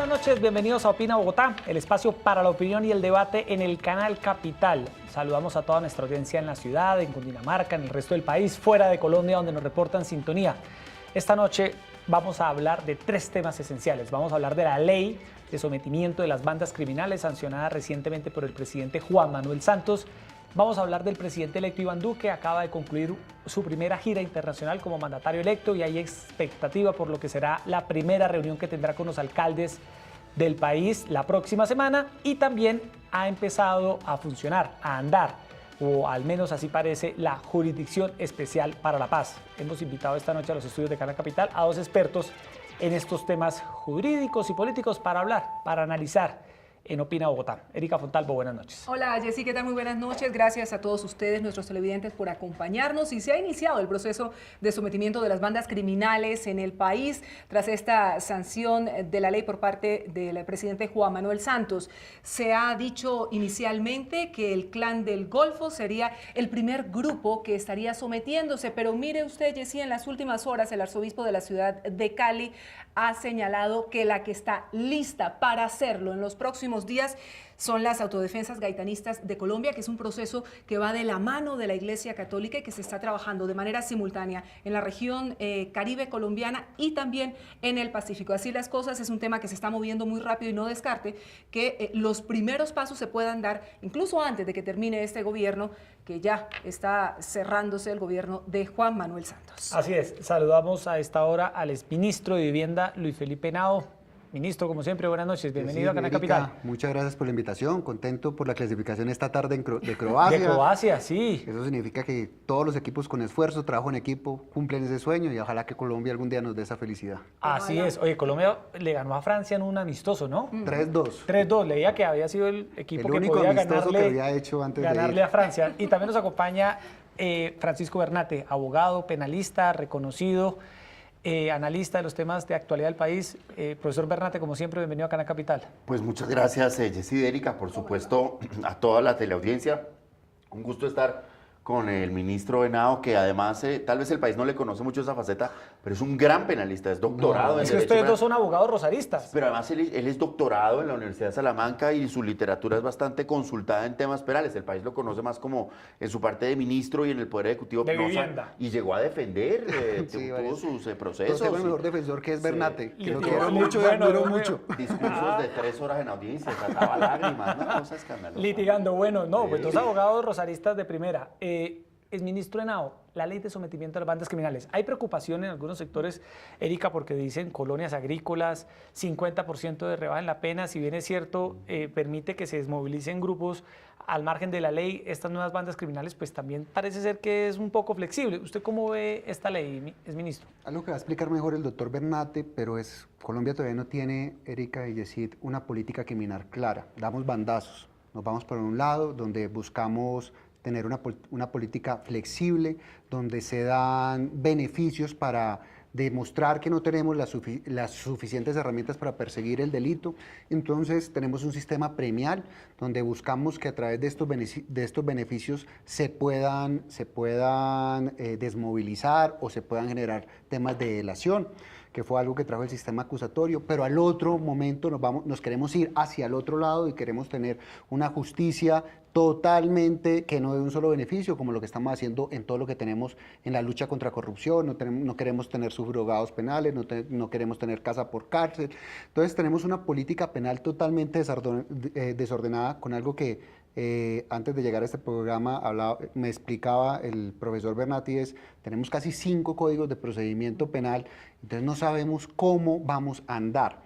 buenas noches, bienvenidos a Opina Bogotá, el espacio para la opinión y el debate en el canal Capital. Saludamos a toda nuestra audiencia en la ciudad, en Cundinamarca, en el resto del país, fuera de Colombia, donde nos reportan sintonía. Esta noche vamos a hablar de tres temas esenciales. Vamos a hablar de la ley de sometimiento de las bandas criminales sancionada recientemente por el presidente Juan Manuel Santos. Vamos a hablar del presidente electo Iván Duque, acaba de concluir su primera gira internacional como mandatario electo y hay expectativa por lo que será la primera reunión que tendrá con los alcaldes del país la próxima semana, y también ha empezado a funcionar, a andar, o al menos así parece, la Jurisdicción Especial para la Paz. Hemos invitado esta noche a los estudios de Canal Capital a dos expertos en estos temas jurídicos y políticos para hablar, para analizar en Opina Bogotá. Erika Fontalvo, buenas noches. Hola Jessy, ¿qué tal? Muy buenas noches. Gracias a todos ustedes, nuestros televidentes, por acompañarnos. Y se ha iniciado el proceso de sometimiento de las bandas criminales en el país tras esta sanción de la ley por parte del presidente Juan Manuel Santos. Se ha dicho inicialmente que el Clan del Golfo sería el primer grupo que estaría sometiéndose, pero mire usted, Jessy, en las últimas horas el arzobispo de la ciudad de Cali ha señalado que la que está lista para hacerlo en los próximos días son las autodefensas gaitanistas de Colombia, que es un proceso que va de la mano de la Iglesia Católica y que se está trabajando de manera simultánea en la región Caribe colombiana y también en el Pacífico. Así las cosas, es un tema que se está moviendo muy rápido y no descarte que los primeros pasos se puedan dar incluso antes de que termine este gobierno, que ya está cerrándose, el gobierno de Juan Manuel Santos. Así es, saludamos a esta hora al exministro de Vivienda, Luis Felipe Henao. Ministro, como siempre, buenas noches, bienvenido a Canal Capital. Muchas gracias por la invitación, contento por la clasificación esta tarde de Croacia. De Croacia, sí. Eso significa que todos los equipos con esfuerzo, trabajo en equipo, cumplen ese sueño y ojalá que Colombia algún día nos dé esa felicidad. Así es. Oye, Colombia le ganó a Francia en un amistoso, ¿no? 3-2. 3-2, leía que había sido el equipo que único podía amistoso que había hecho antes ganarle a Francia. Y también nos acompaña Francisco Bernate, abogado, penalista, reconocido, analista de los temas de actualidad del país. Profesor Bernate, como siempre, bienvenido a Canal Capital. Pues muchas gracias, Jessy y Erika, por supuesto, a toda la teleaudiencia. Un gusto estar con el ministro Henao, que además tal vez el país no le conoce mucho esa faceta, pero es un gran penalista, es doctorado en Es que Derecho ustedes dos son abogados rosaristas. Pero además él es doctorado en la Universidad de Salamanca y su literatura es bastante consultada en temas penales. El país lo conoce más como en su parte de ministro y en el Poder Ejecutivo. De vivienda. Y llegó a defender Sí, todos sus procesos. Yo tengo el mejor defensor que es Bernate, que lo quiero Bueno, mucho y admiro mucho. Discursos de 3 horas en audiencia, trataba lágrimas, una cosa escandalosa. Litigando, bueno, no, pues Sí. dos abogados rosaristas de primera. Exministro Henao, la ley de sometimiento a las bandas criminales. Hay preocupación en algunos sectores, Erika, porque dicen colonias agrícolas, 50% de rebaja en la pena. Si bien es cierto, permite que se desmovilicen grupos al margen de la ley, estas nuevas bandas criminales, pues también parece ser que es un poco flexible. ¿Usted cómo ve esta ley, exministro? Algo que va a explicar mejor el doctor Bernate, pero Colombia todavía no tiene, Erika y Yesid, una política criminal clara. Damos bandazos. Nos vamos por un lado donde buscamos tener una política flexible, donde se dan beneficios para demostrar que no tenemos las suficientes herramientas para perseguir el delito. Entonces tenemos un sistema premial donde buscamos que a través de estos beneficios se puedan desmovilizar o se puedan generar temas de delación, que fue algo que trajo el sistema acusatorio, pero al otro momento nos queremos ir hacia el otro lado y queremos tener una justicia totalmente que no dé un solo beneficio, como lo que estamos haciendo en todo lo que tenemos en la lucha contra corrupción. No queremos tener subrogados penales, no queremos tener casa por cárcel. Entonces tenemos una política penal totalmente desordenada, con algo que antes de llegar a este programa me explicaba el profesor Bernati. Tenemos casi 5 códigos de procedimiento penal, entonces no sabemos cómo vamos a andar.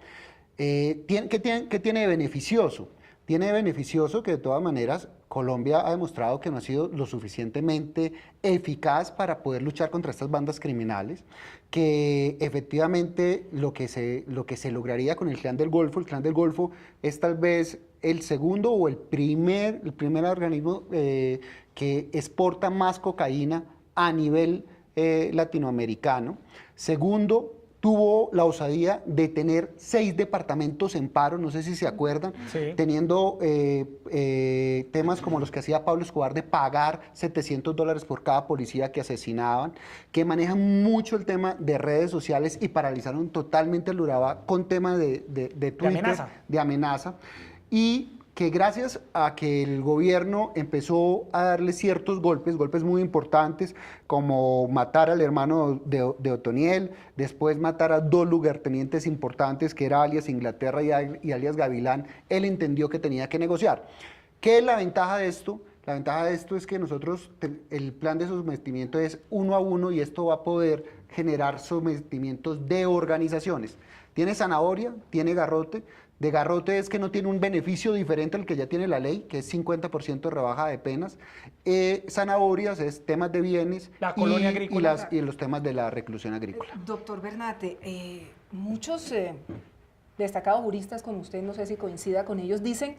¿Qué tiene de beneficioso? Tiene de beneficioso que de todas maneras Colombia ha demostrado que no ha sido lo suficientemente eficaz para poder luchar contra estas bandas criminales, que efectivamente lo que se lograría con el Clan del Golfo es tal vez el segundo o el primer organismo que exporta más cocaína a nivel latinoamericano. Segundo, tuvo la osadía de tener 6 departamentos en paro, no sé si se acuerdan, Sí. teniendo temas como los que hacía Pablo Escobar de pagar $700 por cada policía que asesinaban, que manejan mucho el tema de redes sociales y paralizaron totalmente el Urabá con temas de Twitter, de amenaza, y que gracias a que el gobierno empezó a darle ciertos golpes muy importantes, como matar al hermano de Otoniel, después matar a 2 lugartenientes importantes, que era alias Inglaterra y alias Gavilán, él entendió que tenía que negociar. ¿Qué es la ventaja de esto? La ventaja de esto es que nosotros, el plan de sometimiento es 1 a 1 y esto va a poder generar sometimientos de organizaciones. Tiene zanahoria, tiene garrote. De garrote es que no tiene un beneficio diferente al que ya tiene la ley, que es 50% de rebaja de penas. Zanahorias es temas de bienes La colonia agrícola. y los temas de la reclusión agrícola. Doctor Bernate, muchos destacados juristas como usted, no sé si coincida con ellos, dicen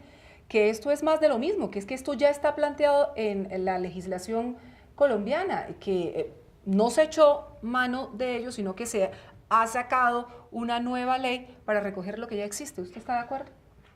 que esto es más de lo mismo, que es que esto ya está planteado en la legislación colombiana, que no se echó mano de ello, sino que se ha sacado una nueva ley para recoger lo que ya existe. ¿Usted está de acuerdo?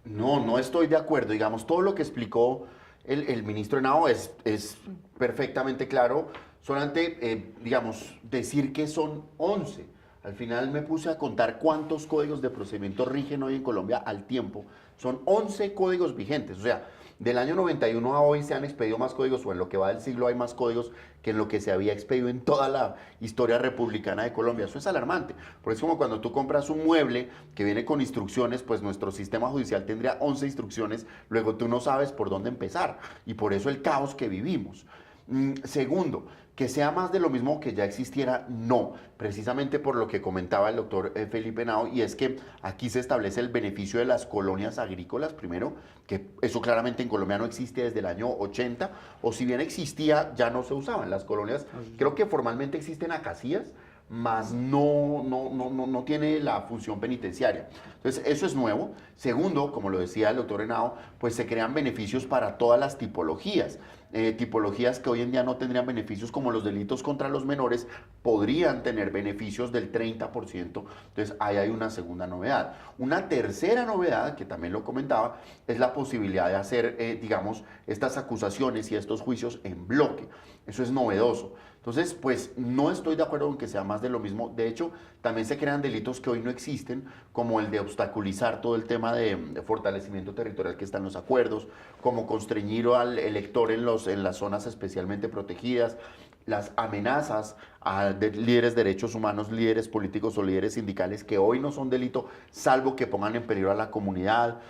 No, no estoy de acuerdo. Digamos, todo lo que explicó el ministro Henao es perfectamente claro. Solamente, digamos, decir que son 11. Al final me puse a contar cuántos códigos de procedimiento rigen hoy en Colombia al tiempo. Son 11 códigos vigentes. O sea, del año 91 a hoy se han expedido más códigos, o en lo que va del siglo hay más códigos que en lo que se había expedido en toda la historia republicana de Colombia. Eso es alarmante. Por eso, como cuando tú compras un mueble que viene con instrucciones, pues nuestro sistema judicial tendría 11 instrucciones, luego tú no sabes por dónde empezar. Y por eso el caos que vivimos. Segundo, que sea más de lo mismo que ya existiera, no, precisamente por lo que comentaba el doctor Felipe Henao, y es que aquí se establece el beneficio de las colonias agrícolas, primero, que eso claramente en Colombia no existe desde el año 80, o si bien existía, ya no se usaban las colonias, creo que formalmente existen acacías, más no tiene la función penitenciaria. Entonces, eso es nuevo. Segundo, como lo decía el doctor Henao, pues se crean beneficios para todas las tipologías. Tipologías que hoy en día no tendrían beneficios, como los delitos contra los menores, podrían tener beneficios del 30%. Entonces, ahí hay una segunda novedad. Una tercera novedad, que también lo comentaba, es la posibilidad de hacer, digamos, estas acusaciones y estos juicios en bloque. Eso es novedoso. Entonces, pues no estoy de acuerdo con que sea más de lo mismo. De hecho, también se crean delitos que hoy no existen, como el de obstaculizar todo el tema de fortalecimiento territorial que está en los acuerdos, como constreñir al elector en las zonas especialmente protegidas, las amenazas a líderes de derechos humanos, líderes políticos o líderes sindicales que hoy no son delito, salvo que pongan en peligro a la comunidad.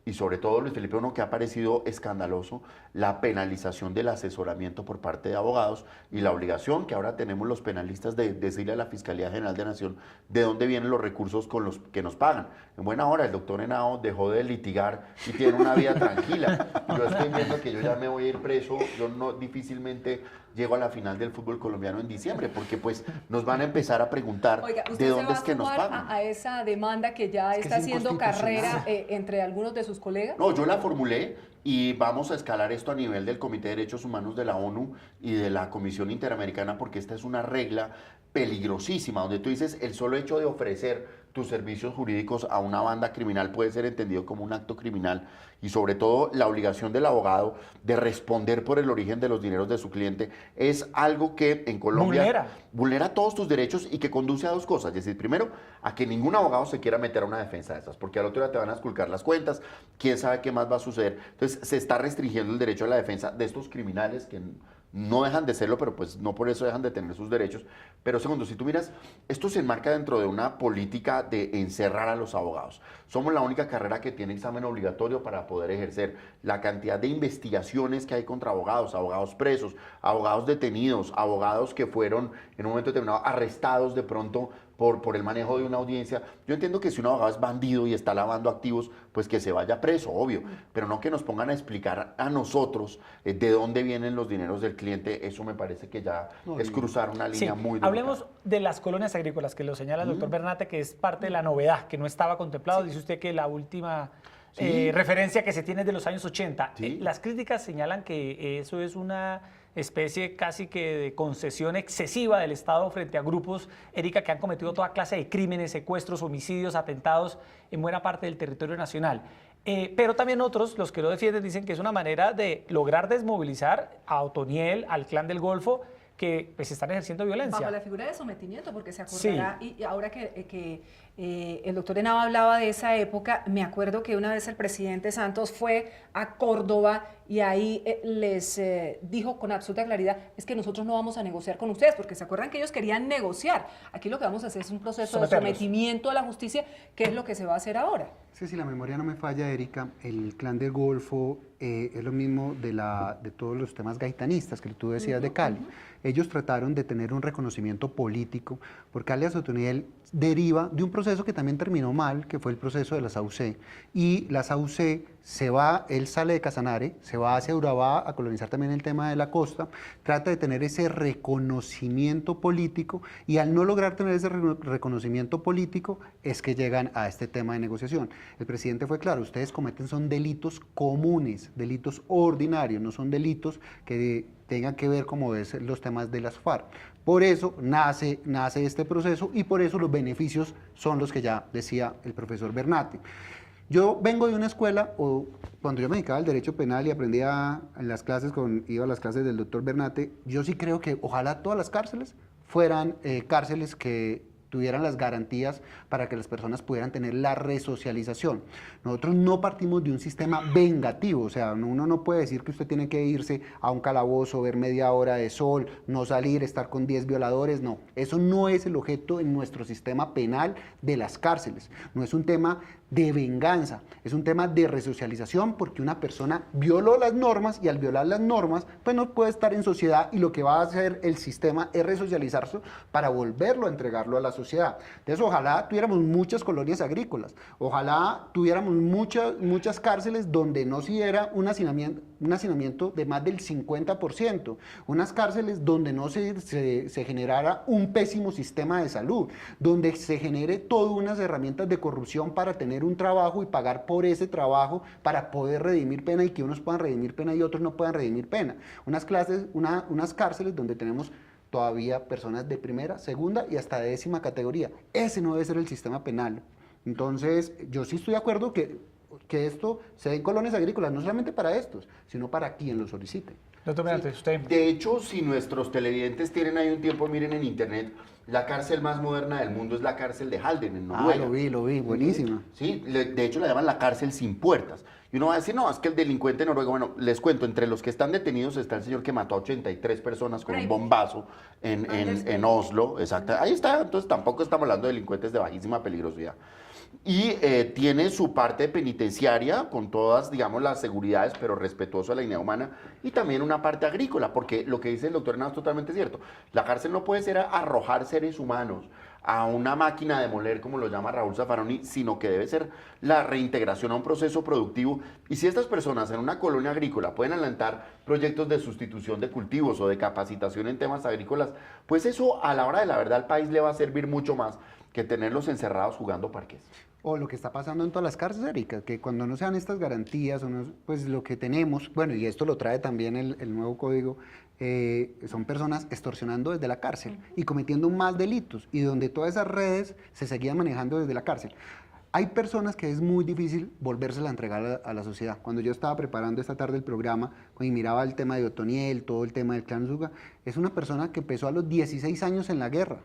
Y sobre todo, Luis Felipe, uno que ha parecido escandaloso, la penalización del asesoramiento por parte de abogados y la obligación que ahora tenemos los penalistas de decirle a la Fiscalía General de la Nación de dónde vienen los recursos con los que nos pagan. En buena hora, el doctor Henao dejó de litigar y tiene una vida tranquila. Yo estoy viendo que yo ya me voy a ir preso, yo no difícilmente llego a la final del fútbol colombiano en diciembre, porque pues nos van a empezar a preguntar. Oiga, de dónde es que nos pagan. A esa demanda que ya está haciendo carrera entre algunos de sus colegas? No, yo la formulé y vamos a escalar esto a nivel del Comité de Derechos Humanos de la ONU y de la Comisión Interamericana, porque esta es una regla peligrosísima, donde tú dices el solo hecho de ofrecer tus servicios jurídicos a una banda criminal puede ser entendido como un acto criminal, y sobre todo la obligación del abogado de responder por el origen de los dineros de su cliente es algo que en Colombia vulnera todos tus derechos y que conduce a dos cosas. Es decir, primero, a que ningún abogado se quiera meter a una defensa de estas, porque al otro día te van a esculcar las cuentas, quién sabe qué más va a suceder. Entonces se está restringiendo el derecho a la defensa de estos criminales que no dejan de serlo, pero pues no por eso dejan de tener sus derechos. Pero segundo, si tú miras, esto se enmarca dentro de una política de encerrar a los abogados. Somos la única carrera que tiene examen obligatorio para poder ejercer. La cantidad de investigaciones que hay contra abogados, abogados presos, abogados detenidos, abogados que fueron en un momento determinado arrestados de pronto por el manejo de una audiencia. Yo entiendo que si un abogado es bandido y está lavando activos, pues que se vaya preso, obvio, pero no que nos pongan a explicar a nosotros de dónde vienen los dineros del cliente. Eso me parece que ya es cruzar una línea muy dura. Hablemos de las colonias agrícolas, que lo señala el doctor Bernate, que es parte de la novedad, que no estaba contemplado. Dice usted que la última Sí. referencia que se tiene de los años 80. Sí. Las críticas señalan que eso es una especie casi que de concesión excesiva del Estado frente a grupos, Erika, que han cometido toda clase de crímenes, secuestros, homicidios, atentados en buena parte del territorio nacional. Pero también otros, los que lo defienden, dicen que es una manera de lograr desmovilizar a Otoniel, al Clan del Golfo, que pues están ejerciendo violencia. Bajo la figura de sometimiento, porque se acordará, sí. Y ahora que el doctor Henao hablaba de esa época, me acuerdo que una vez el presidente Santos fue a Córdoba y ahí les dijo con absoluta claridad, es que nosotros no vamos a negociar con ustedes, porque se acuerdan que ellos querían negociar. Aquí lo que vamos a hacer es un proceso de sometimiento a la justicia, que es lo que se va a hacer ahora. Sí, si la memoria no me falla, Erika, el Clan del Golfo es lo mismo de todos los temas gaitanistas que tú decías de Cali. Ellos trataron de tener un reconocimiento político, porque alias Otoniel deriva de un proceso que también terminó mal, que fue el proceso de la SAUC. Y la SAUC él sale de Casanare, se va hacia Urabá a colonizar también el tema de la costa, trata de tener ese reconocimiento político y al no lograr tener ese reconocimiento político es que llegan a este tema de negociación. El presidente fue claro, ustedes cometen son delitos comunes, delitos ordinarios, no son delitos que tengan que ver como es los temas de las FARC. Por eso nace este proceso y por eso los beneficios son los que ya decía el profesor Bernati. Yo vengo de una escuela, o cuando yo me dedicaba al derecho penal y aprendía en las clases, iba a las clases del doctor Bernate, yo sí creo que ojalá todas las cárceles fueran cárceles que tuvieran las garantías para que las personas pudieran tener la resocialización. Nosotros no partimos de un sistema vengativo, o sea, uno no puede decir que usted tiene que irse a un calabozo, ver media hora de sol, no salir, estar con 10 violadores, no. Eso no es el objeto en nuestro sistema penal de las cárceles. No es un tema de venganza, es un tema de resocialización porque una persona violó las normas y al violar las normas pues no puede estar en sociedad y lo que va a hacer el sistema es resocializarse para volverlo a entregarlo a la sociedad. Entonces ojalá tuviéramos muchas colonias agrícolas, ojalá tuviéramos muchas cárceles donde no se diera un hacinamiento de más del 50%, unas cárceles donde no se generara un pésimo sistema de salud, donde se genere todas unas herramientas de corrupción para tener un trabajo y pagar por ese trabajo para poder redimir pena y que unos puedan redimir pena y otros no puedan redimir pena. Unas cárceles donde tenemos todavía personas de primera, segunda y hasta de 10ª categoría. Ese no debe ser el sistema penal. Entonces, yo sí estoy de acuerdo que esto se dé en colonias agrícolas, no solamente para estos, sino para quien lo solicite. Doctor Bernate, usted. De hecho, si nuestros televidentes tienen ahí un tiempo, miren en internet, la cárcel más moderna del mundo es la cárcel de Halden, en Noruega. Lo vi, buenísima. Sí, de hecho la llaman la cárcel sin puertas. Y uno va a decir, no, es que el delincuente noruego, bueno, les cuento, entre los que están detenidos está el señor que mató a 83 personas con un bombazo en Oslo, exacto. Ahí está, entonces tampoco estamos hablando de delincuentes de bajísima peligrosidad. Y tiene su parte penitenciaria con todas, digamos, las seguridades, pero respetuoso a la dignidad humana, y también una parte agrícola, porque lo que dice el doctor Henao es totalmente cierto. La cárcel no puede ser arrojar seres humanos a una máquina de moler, como lo llama Raúl Zaffaroni, sino que debe ser la reintegración a un proceso productivo. Y si estas personas en una colonia agrícola pueden adelantar proyectos de sustitución de cultivos o de capacitación en temas agrícolas, pues eso a la hora de la verdad al país le va a servir mucho más que tenerlos encerrados jugando parques. O lo que está pasando en todas las cárceles, Erika, que cuando no se dan estas garantías, pues lo que tenemos, bueno, y esto lo trae también el nuevo código, son personas extorsionando desde la cárcel y cometiendo más delitos, y donde todas esas redes se seguían manejando desde la cárcel. Hay personas que es muy difícil volvérsela a entregar a la sociedad. Cuando yo estaba preparando esta tarde el programa y miraba el tema de Otoniel, todo el tema del Clan Zuga, es una persona que empezó a los 16 años en la guerra,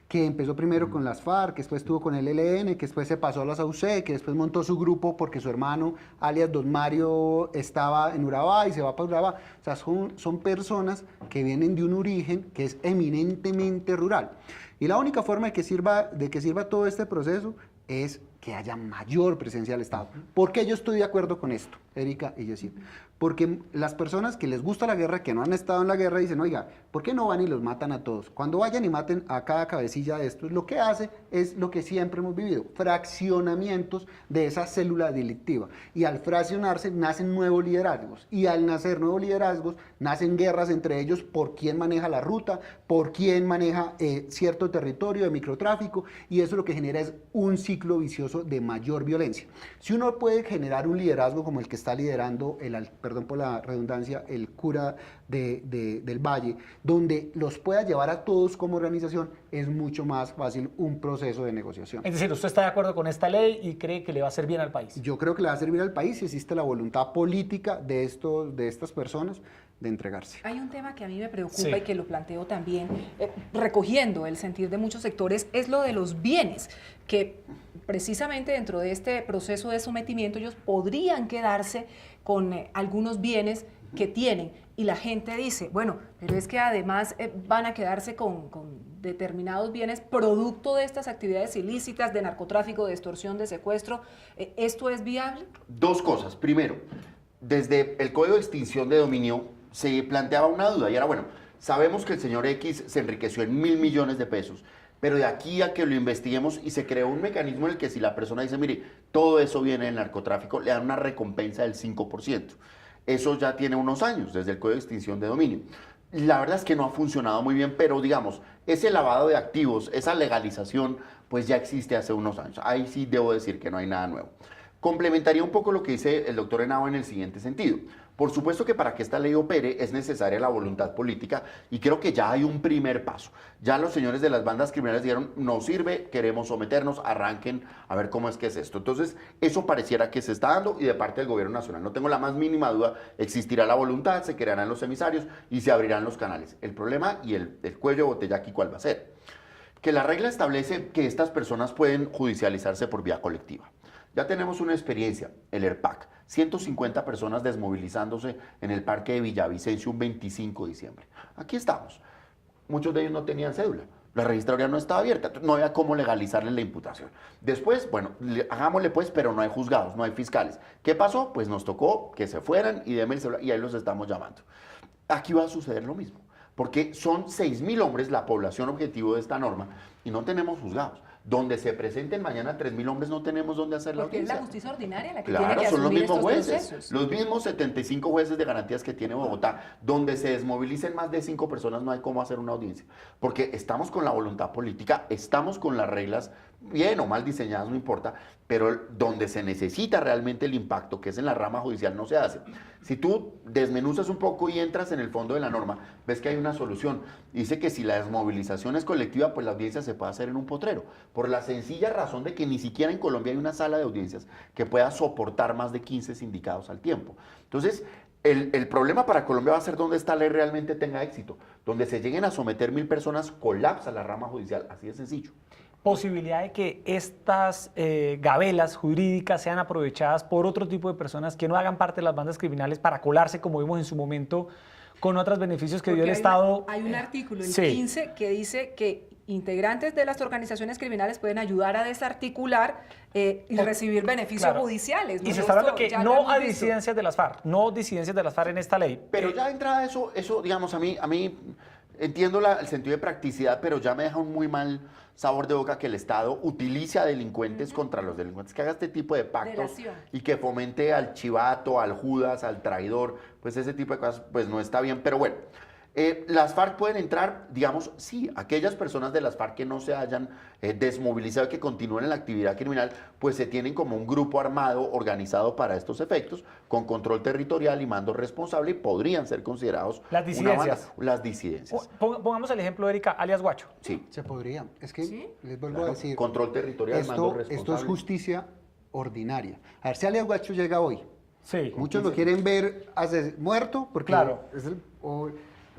que empezó primero con las FARC, que después estuvo con el ELN, que después se pasó a la SAUC, que después montó su grupo porque su hermano, alias Don Mario, estaba en Urabá y se va para Urabá. O sea, son personas que vienen de un origen que es eminentemente rural. Y la única forma de que sirva todo este proceso es que haya mayor presencia del Estado. ¿Por qué yo estoy de acuerdo con esto, Erika y Jessy? Porque las personas que les gusta la guerra, que no han estado en la guerra, dicen, oiga, ¿por qué no van y los matan a todos? Cuando vayan y maten a cada cabecilla de estos, lo que hace es lo que siempre hemos vivido, fraccionamientos de esa célula delictiva. Y al fraccionarse nacen nuevos liderazgos. Y al nacer nuevos liderazgos, nacen guerras entre ellos por quién maneja la ruta, por quién maneja cierto territorio de microtráfico, y eso lo que genera es un ciclo vicioso de mayor violencia. Si uno puede generar un liderazgo como el que está liderando perdón por la redundancia, el cura del Valle, donde los pueda llevar a todos como organización, es mucho más fácil un proceso de negociación. Es decir, ¿usted está de acuerdo con esta ley y cree que le va a hacer bien al país? Yo creo que le va a servir al país si existe la voluntad política de estas personas de entregarse. Hay un tema que a mí me preocupa Sí. y que lo planteo también, recogiendo el sentir de muchos sectores, es lo de los bienes, que precisamente dentro de este proceso de sometimiento ellos podrían quedarse con algunos bienes que tienen. Y la gente dice, bueno, pero es que además van a quedarse con determinados bienes producto de estas actividades ilícitas, de narcotráfico, de extorsión, de secuestro. ¿Esto es viable? Dos cosas. Primero, desde el Código de Extinción de Dominio se planteaba una duda y era, bueno, sabemos que el señor X se enriqueció en 1.000 millones de pesos, pero de aquí a que lo investiguemos y se creó un mecanismo en el que si la persona dice, mire, todo eso viene del narcotráfico, le dan una recompensa del 5%. Eso ya tiene unos años, desde el Código de Extinción de Dominio. La verdad es que no ha funcionado muy bien, pero digamos, ese lavado de activos, esa legalización, pues ya existe hace unos años. Ahí sí debo decir que no hay nada nuevo. Complementaría un poco lo que dice el doctor Henao en el siguiente sentido. Por supuesto que para que esta ley opere es necesaria la voluntad política y creo que ya hay un primer paso. Ya los señores de las bandas criminales dijeron, no sirve, queremos someternos, arranquen a ver cómo es que es esto. Entonces, eso pareciera que se está dando y de parte del gobierno nacional. No tengo la más mínima duda, existirá la voluntad, se crearán los emisarios y se abrirán los canales. El problema y el cuello de botella aquí, ¿cuál va a ser? Que la regla establece que estas personas pueden judicializarse por vía colectiva. Ya tenemos una experiencia, el ERPAC, 150 personas desmovilizándose en el parque de Villavicencio un 25 de diciembre. Aquí estamos. Muchos de ellos no tenían cédula. La registraduría no estaba abierta, no había cómo legalizarles la imputación. Después, bueno, hagámosle pues, pero no hay juzgados, no hay fiscales. ¿Qué pasó? Pues nos tocó que se fueran y denme el celular y ahí los estamos llamando. Aquí va a suceder lo mismo, porque son 6.000 hombres la población objetivo de esta norma y no tenemos juzgados. Donde se presenten mañana 3.000 hombres no tenemos dónde hacer la Porque es audiencia. la justicia ordinaria la que Claro, tiene que son los asumir mismos estos jueces, procesos. los mismos 75 jueces de garantías que tiene Bogotá. Donde se desmovilicen más de 5 personas no hay cómo hacer una audiencia. Porque estamos con la voluntad política, estamos con las reglas, bien o mal diseñadas, no importa, pero donde se necesita realmente el impacto, que es en la rama judicial, no se hace. Si tú desmenuzas un poco y entras en el fondo de la norma, ves que hay una solución. Dice que si la desmovilización es colectiva, pues la audiencia se puede hacer en un potrero. Por la sencilla razón de que ni siquiera en Colombia hay una sala de audiencias que pueda soportar más de 15 sindicados al tiempo. Entonces, el problema para Colombia va a ser donde esta ley realmente tenga éxito. Donde se lleguen a someter 1.000 personas, colapsa la rama judicial. Así de sencillo. Posibilidad de que estas gabelas jurídicas sean aprovechadas por otro tipo de personas que no hagan parte de las bandas criminales para colarse, como vimos en su momento, con otros beneficios que dio el Estado. Hay un artículo, el Sí. 15, que dice que integrantes de las organizaciones criminales pueden ayudar a desarticular y recibir beneficios Claro. judiciales. ¿no? Y se está hablando Esto que ya lo no hemos a visto. disidencias de las FARC, no disidencias de las FARC en esta ley. Pero ya de entrada eso digamos, a mí entiendo el sentido de practicidad, pero ya me deja un muy mal sabor de boca que el Estado utilice a delincuentes contra los delincuentes, que haga este tipo de pactos Delación. y que fomente al chivato, al Judas, al traidor, pues ese tipo de cosas pues no está bien. Pero bueno, las FARC pueden entrar, digamos, sí, aquellas personas de las FARC que no se hayan desmovilizado y que continúen en la actividad criminal, pues se tienen como un grupo armado organizado para estos efectos, con control territorial y mando responsable, y podrían ser considerados Las una disidencias. banda. Las disidencias. Pongamos el ejemplo de Erika, alias Guacho. Sí. Se podría. Es que ¿Sí? les vuelvo Claro, a decir, control territorial, mando responsable. esto es justicia ordinaria. A ver si alias Guacho llega hoy. Sí. Muchos lo quieren ver muerto porque Claro.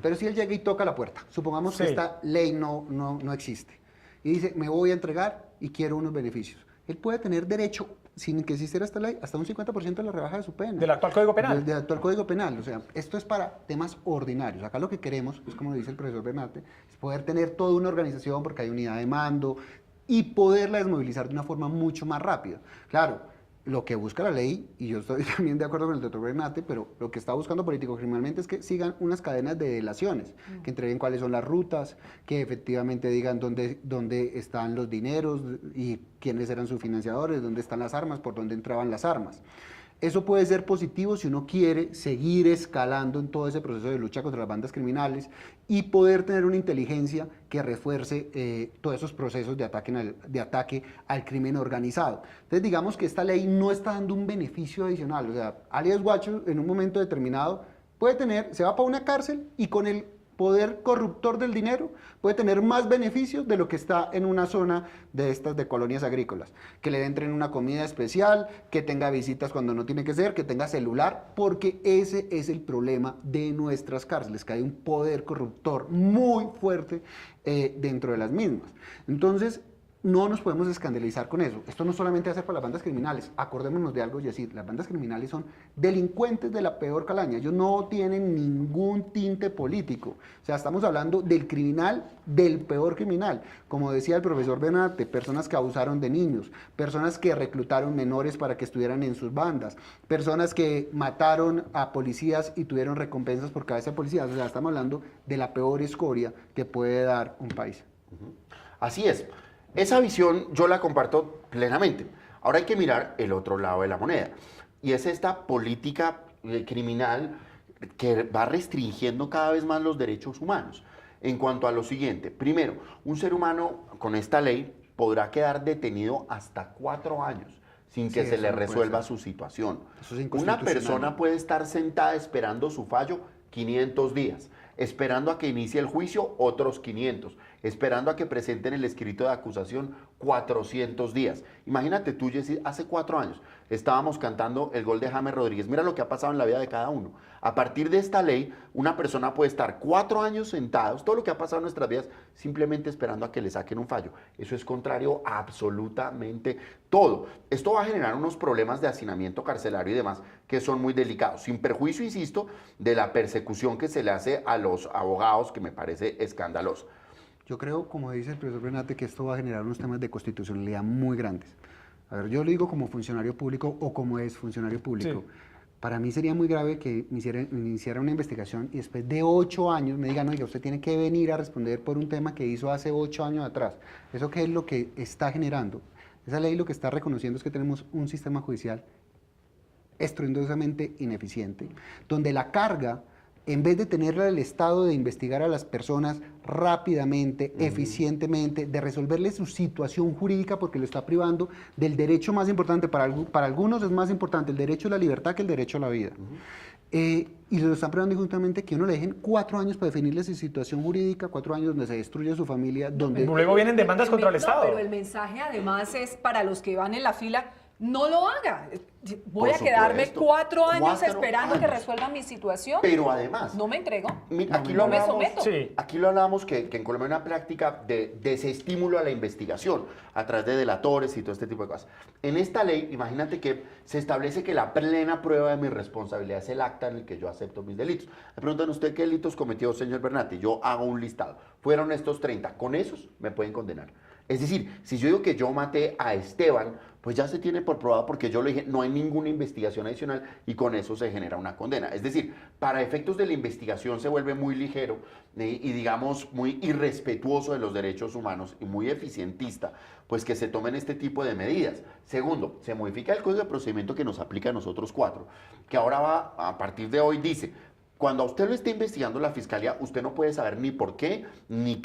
pero si él llega y toca la puerta, supongamos Sí. que esta ley no existe y dice, me voy a entregar y quiero unos beneficios. Él puede tener derecho, sin que existiera esta ley, hasta un 50% de la rebaja de su pena. Del actual Código Penal. Del actual Código Penal. O sea, esto es para temas ordinarios. Acá lo que queremos, es como dice el profesor Bernate, es poder tener toda una organización porque hay unidad de mando y poderla desmovilizar de una forma mucho más rápida. Claro, lo que busca la ley, y yo estoy también de acuerdo con el doctor Bernate, pero lo que está buscando político-criminalmente es que sigan unas cadenas de delaciones, que entreguen cuáles son las rutas, que efectivamente digan dónde están los dineros y quiénes eran sus financiadores, dónde están las armas, por dónde entraban las armas. Eso puede ser positivo si uno quiere seguir escalando en todo ese proceso de lucha contra las bandas criminales y poder tener una inteligencia que refuerce todos esos procesos de ataque al crimen organizado. Entonces digamos que esta ley no está dando un beneficio adicional, o sea, alias Guacho en un momento determinado se va para una cárcel y con el poder corruptor del dinero puede tener más beneficios de lo que está en una zona de estas de colonias agrícolas, que le entren una comida especial, que tenga visitas cuando no tiene que ser, que tenga celular, porque ese es el problema de nuestras cárceles, que hay un poder corruptor muy fuerte dentro de las mismas. Entonces, no nos podemos escandalizar con eso. Esto no solamente hace para las bandas criminales. Acordémonos de algo, Yesid. Las bandas criminales son delincuentes de la peor calaña. Ellos no tienen ningún tinte político. O sea, estamos hablando del criminal, del peor criminal. Como decía el profesor Bernate, personas que abusaron de niños, personas que reclutaron menores para que estuvieran en sus bandas, personas que mataron a policías y tuvieron recompensas por cabeza de policías. O sea, estamos hablando de la peor escoria que puede dar un país. Así es. Esa visión yo la comparto plenamente. Ahora hay que mirar el otro lado de la moneda. Y es esta política criminal que va restringiendo cada vez más los derechos humanos. En cuanto a lo siguiente, primero, un ser humano con esta ley podrá quedar detenido hasta 4 años sin que se le resuelva su situación. Una persona puede estar sentada esperando su fallo 500 días, esperando a que inicie el juicio otros 500, esperando a que presenten el escrito de acusación 400 días. Imagínate tú, Jessy, hace 4 años estábamos cantando el gol de James Rodríguez. Mira lo que ha pasado en la vida de cada uno. A partir de esta ley, una persona puede estar 4 años sentados, todo lo que ha pasado en nuestras vidas, simplemente esperando a que le saquen un fallo. Eso es contrario a absolutamente todo. Esto va a generar unos problemas de hacinamiento carcelario y demás que son muy delicados, sin perjuicio, insisto, de la persecución que se le hace a los abogados, que me parece escandaloso. Yo creo, como dice el profesor Bernate, que esto va a generar unos temas de constitucionalidad muy grandes. A ver, yo lo digo como funcionario público o como exfuncionario público. Sí. Para mí sería muy grave que me iniciara una investigación y después de 8 años me digan, oiga, usted tiene que venir a responder por un tema que hizo hace 8 años atrás. ¿Eso qué es lo que está generando? Esa ley lo que está reconociendo es que tenemos un sistema judicial estruendosamente ineficiente, donde la carga, en vez de tenerla el Estado de investigar a las personas rápidamente, eficientemente, de resolverle su situación jurídica, porque lo está privando del derecho más importante, para algunos es más importante el derecho a la libertad que el derecho a la vida. Y lo están privando injustamente, que uno le dejen 4 años para definirle su situación jurídica, 4 años donde se destruye su familia, donde... Luego vienen demandas contra el Estado. Pero el mensaje además es para los que van en la fila: no lo haga. Voy a quedarme 4 años esperando que resuelvan mi situación. Pero además, no me entrego. Mira, aquí no me someto. Sí. Aquí lo hablábamos que en Colombia hay una práctica de desestímulo a la investigación a través de delatores y todo este tipo de cosas. En esta ley, imagínate que se establece que la plena prueba de mi responsabilidad es el acta en el que yo acepto mis delitos. Me preguntan, ¿usted qué delitos cometió, señor Bernate? Yo hago un listado. Fueron estos 30. Con esos me pueden condenar. Es decir, si yo digo que yo maté a Esteban, pues ya se tiene por probado porque yo le dije, no hay ninguna investigación adicional y con eso se genera una condena. Es decir, para efectos de la investigación se vuelve muy ligero y digamos muy irrespetuoso de los derechos humanos y muy eficientista, pues que se tomen este tipo de medidas. Segundo, se modifica el Código de Procedimiento que nos aplica a nosotros 4, que ahora va, a partir de hoy dice: cuando a usted lo esté investigando la Fiscalía, usted no puede saber ni por qué, ni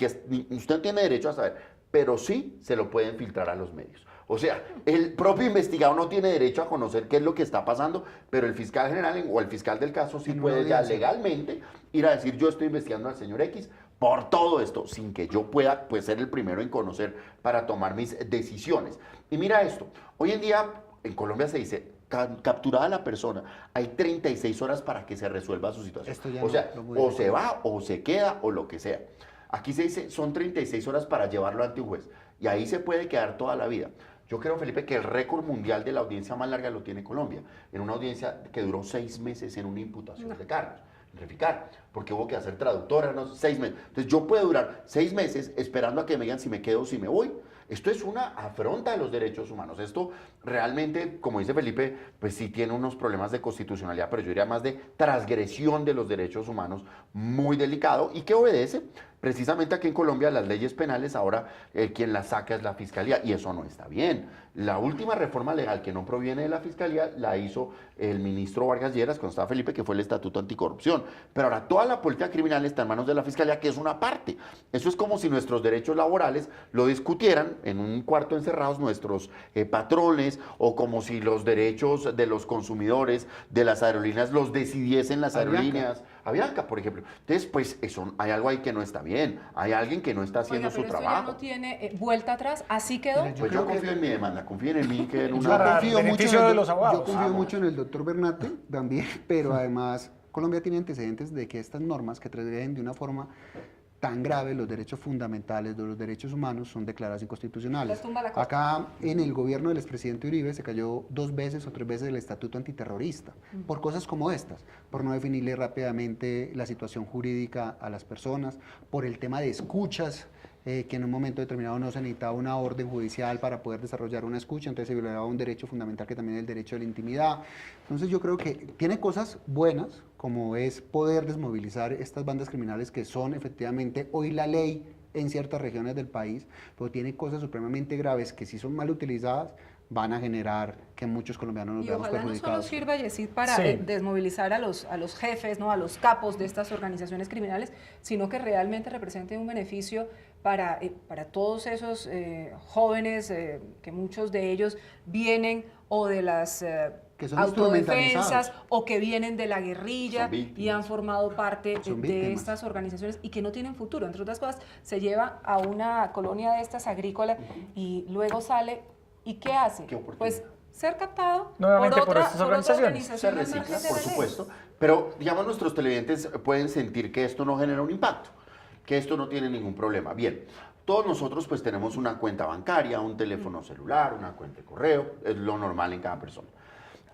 usted no tiene derecho a saber, pero sí se lo pueden filtrar a los medios. O sea, el propio investigado no tiene derecho a conocer qué es lo que está pasando, pero el fiscal general o el fiscal del caso sí puede ya legalmente ir a decir: yo estoy investigando al señor X por todo esto, sin que yo pueda pues, ser el primero en conocer para tomar mis decisiones. Y mira esto, hoy en día en Colombia se dice: capturada la persona, hay 36 horas para que se resuelva su situación. O sea, o se va, o se queda, o lo que sea. Aquí se dice, son 36 horas para llevarlo ante un juez. Y ahí se puede quedar toda la vida. Yo creo, Felipe, que el récord mundial de la audiencia más larga lo tiene Colombia. En una audiencia que duró 6 meses en una imputación de cargos. Verificar, porque hubo que hacer traductora, no, 6 meses. Entonces yo puedo durar 6 meses esperando a que me digan si me quedo o si me voy. Esto es una afronta de los derechos humanos. Esto realmente, como dice Felipe, pues sí tiene unos problemas de constitucionalidad, pero yo diría más de transgresión de los derechos humanos muy delicado y que obedece precisamente aquí en Colombia las leyes penales, ahora quien las saca es la Fiscalía y eso no está bien. La última reforma legal que no proviene de la Fiscalía la hizo el ministro Vargas Lleras cuando estaba Felipe, que fue el Estatuto Anticorrupción. Pero ahora toda la política criminal está en manos de la Fiscalía, que es una parte. Eso es como si nuestros derechos laborales lo discutieran en un cuarto encerrados nuestros patrones, o como si los derechos de los consumidores de las aerolíneas los decidiesen las aerolíneas. Avianca, por ejemplo. Entonces, pues eso, hay algo ahí que no está bien. Hay alguien que no está haciendo su trabajo. Ya no tiene vuelta atrás, así quedó. Pues yo confío en mi demanda, confíen en mí que en una... Para beneficio de los abogados. Yo confío mucho en el doctor Bernate también, pero además Colombia tiene antecedentes de que estas normas que transgreden de una forma tan grave los derechos fundamentales de los derechos humanos son declaradas inconstitucionales. Acá en el gobierno del expresidente Uribe se cayó 2 veces o 3 veces el estatuto antiterrorista por cosas como estas, por no definirle rápidamente la situación jurídica a las personas, por el tema de escuchas, que en un momento determinado no se necesitaba una orden judicial para poder desarrollar una escucha, entonces se violaba un derecho fundamental que también es el derecho a la intimidad. Entonces yo creo que tiene cosas buenas, como es poder desmovilizar estas bandas criminales que son efectivamente hoy la ley en ciertas regiones del país, pero tiene cosas supremamente graves que si son mal utilizadas van a generar que muchos colombianos nos veamos perjudicados. Y ojalá no solo sirva, Yesid, para desmovilizar a los jefes, ¿no?, a los capos de estas organizaciones criminales, sino que realmente represente un beneficio para todos esos jóvenes, que muchos de ellos vienen o de las autodefensas o que vienen de la guerrilla y han formado parte de estas organizaciones y que no tienen futuro. Entre otras cosas, se lleva a una colonia de estas agrícola y luego sale, ¿y qué hace? Pues ser captado nuevamente por estas organizaciones. Se recicla, por supuesto, pero digamos nuestros televidentes pueden sentir que esto no genera un impacto, que esto no tiene ningún problema. Bien, todos nosotros pues tenemos una cuenta bancaria, un teléfono celular, una cuenta de correo, es lo normal en cada persona.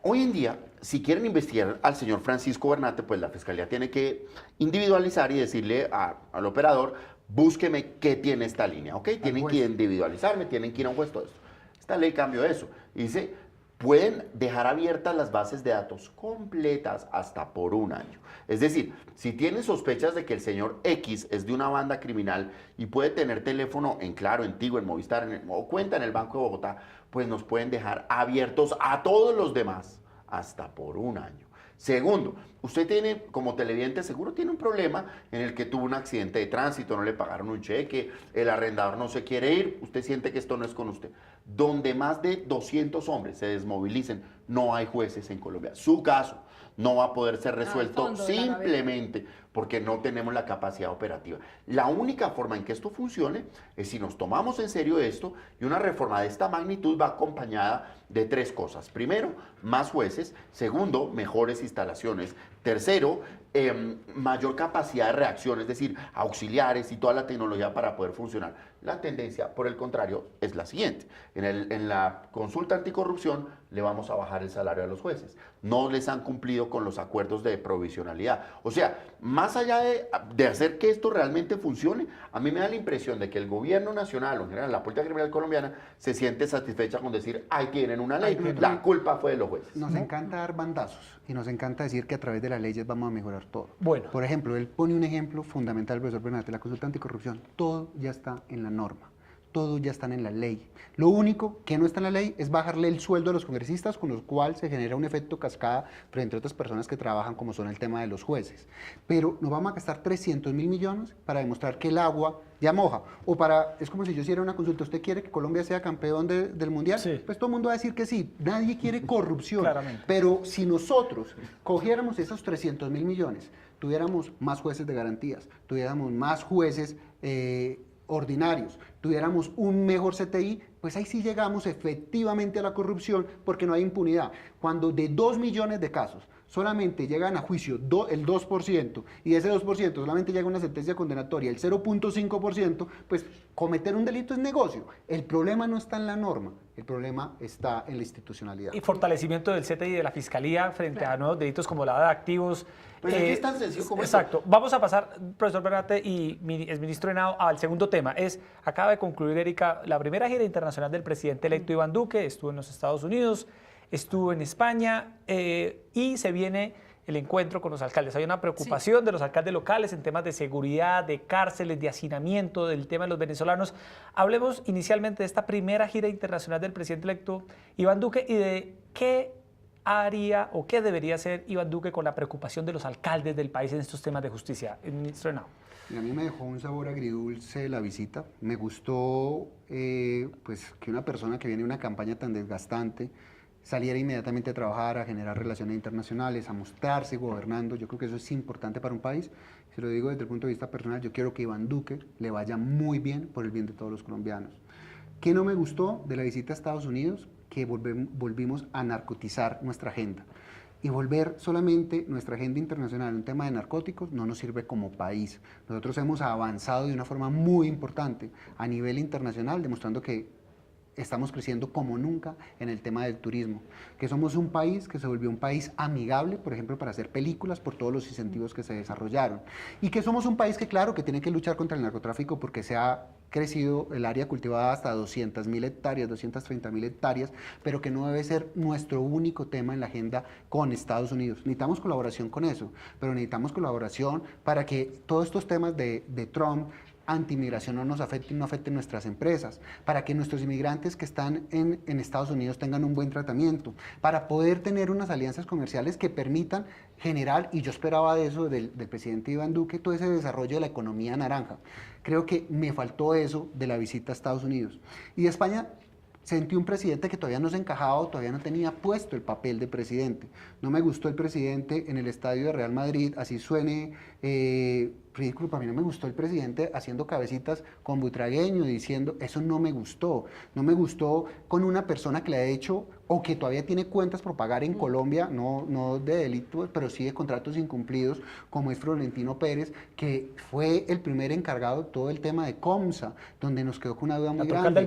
Hoy en día, si quieren investigar al señor Francisco Bernate, pues la Fiscalía tiene que individualizar y decirle al operador, búsqueme qué tiene esta línea, ¿ok? Tienen que individualizarme, tienen que ir a un juez, todo esto. Esta ley cambió eso. Dice, pueden dejar abiertas las bases de datos completas hasta por 1 año. Es decir, si tienen sospechas de que el señor X es de una banda criminal y puede tener teléfono en Claro, en Tigo, en Movistar, o cuenta en el Banco de Bogotá, pues nos pueden dejar abiertos a todos los demás hasta por 1 año. Segundo, usted tiene, como televidente, seguro tiene un problema en el que tuvo un accidente de tránsito, no le pagaron un cheque, el arrendador no se quiere ir, usted siente que esto no es con usted. Donde más de 200 hombres se desmovilicen, no hay jueces en Colombia. Su caso no va a poder ser resuelto simplemente porque no tenemos la capacidad operativa. La única forma en que esto funcione es si nos tomamos en serio esto, y una reforma de esta magnitud va acompañada de 3 cosas. Primero, más jueces. Segundo, mejores instalaciones. Tercero, mayor capacidad de reacción, es decir, auxiliares y toda la tecnología para poder funcionar. La tendencia, por el contrario, es la siguiente. En la consulta anticorrupción le vamos a bajar el salario a los jueces. No les han cumplido con los acuerdos de provisionalidad. O sea, más allá de hacer que esto realmente funcione, a mí me da la impresión de que el gobierno nacional, o en general la política criminal colombiana, se siente satisfecha con decir, ahí tienen una ley, la culpa fue de los jueces. Nos encanta dar bandazos y nos encanta decir que a través de las leyes vamos a mejorar todo. Bueno. Por ejemplo, él pone un ejemplo fundamental, el profesor Bernate, la consulta anticorrupción. Todo ya está en la norma, todo ya está en la ley. Lo único que no está en la ley es bajarle el sueldo a los congresistas, con lo cual se genera un efecto cascada frente a otras personas que trabajan, como son el tema de los jueces. Pero nos vamos a gastar 300.000 millones para demostrar que el agua ya moja. O es como si yo hiciera una consulta, ¿usted quiere que Colombia sea campeón del Mundial? Sí. Pues todo el mundo va a decir que sí. Nadie quiere corrupción. Claramente. Pero si nosotros cogiéramos esos 300.000 millones, tuviéramos más jueces de garantías, tuviéramos más jueces ordinarios, tuviéramos un mejor CTI, pues ahí sí llegamos efectivamente a la corrupción, porque no hay impunidad. Cuando de 2 millones de casos solamente llegan a juicio el 2% y de ese 2% solamente llega una sentencia condenatoria, el 0.5%, pues cometer un delito es negocio. El problema no está en la norma, el problema está en la institucionalidad. Y fortalecimiento del CTI y de la Fiscalía frente a nuevos delitos como lavado de activos. Pues aquí es tan sencillo como exacto. esto. Vamos a pasar, profesor Bernate y exministro Henao, al segundo tema. Acaba de concluir, Erika, la primera gira internacional del presidente electo Iván Duque, estuvo en los Estados Unidos, estuvo en España y se viene el encuentro con los alcaldes. Hay una preocupación de los alcaldes locales en temas de seguridad, de cárceles, de hacinamiento, del tema de los venezolanos. Hablemos inicialmente de esta primera gira internacional del presidente electo Iván Duque y de qué haría o qué debería hacer Iván Duque con la preocupación de los alcaldes del país en estos temas de justicia. El ministro Henao. A mí me dejó un sabor agridulce la visita. Me gustó pues, que una persona que viene de una campaña tan desgastante saliera inmediatamente a trabajar, a generar relaciones internacionales, a mostrarse gobernando. Yo creo que eso es importante para un país. Se lo digo desde el punto de vista personal, yo quiero que Iván Duque le vaya muy bien por el bien de todos los colombianos. ¿Qué no me gustó de la visita a Estados Unidos? Que volvimos a narcotizar nuestra agenda. Y volver solamente nuestra agenda internacional en un tema de narcóticos no nos sirve como país. Nosotros hemos avanzado de una forma muy importante a nivel internacional, demostrando que estamos creciendo como nunca en el tema del turismo, que somos un país que se volvió un país amigable, por ejemplo, para hacer películas por todos los incentivos que se desarrollaron, y que somos un país que, claro, que tiene que luchar contra el narcotráfico porque se ha crecido el área cultivada hasta 200.000 hectáreas, 230.000 hectáreas, pero que no debe ser nuestro único tema en la agenda con Estados Unidos. Necesitamos colaboración con eso, pero necesitamos colaboración para que todos estos temas de Trump, antimigración, no nos afecten, no afecten nuestras empresas, para que nuestros inmigrantes que están en Estados Unidos tengan un buen tratamiento, para poder tener unas alianzas comerciales que permitan generar, y yo esperaba de eso del presidente Iván Duque, todo ese desarrollo de la economía naranja. Creo que me faltó eso de la visita a Estados Unidos. Y de España sentí un presidente que todavía no se encajaba o todavía no tenía puesto el papel de presidente. No me gustó el presidente en el estadio de Real Madrid, así suene ridículo, para mí no me gustó el presidente haciendo cabecitas con Butragueño, diciendo, eso no me gustó con una persona que le ha hecho o que todavía tiene cuentas por pagar en Colombia, no de delitos, pero sí de contratos incumplidos, como es Florentino Pérez, que fue el primer encargado de todo el tema de Comsa, donde nos quedó con una duda muy grande,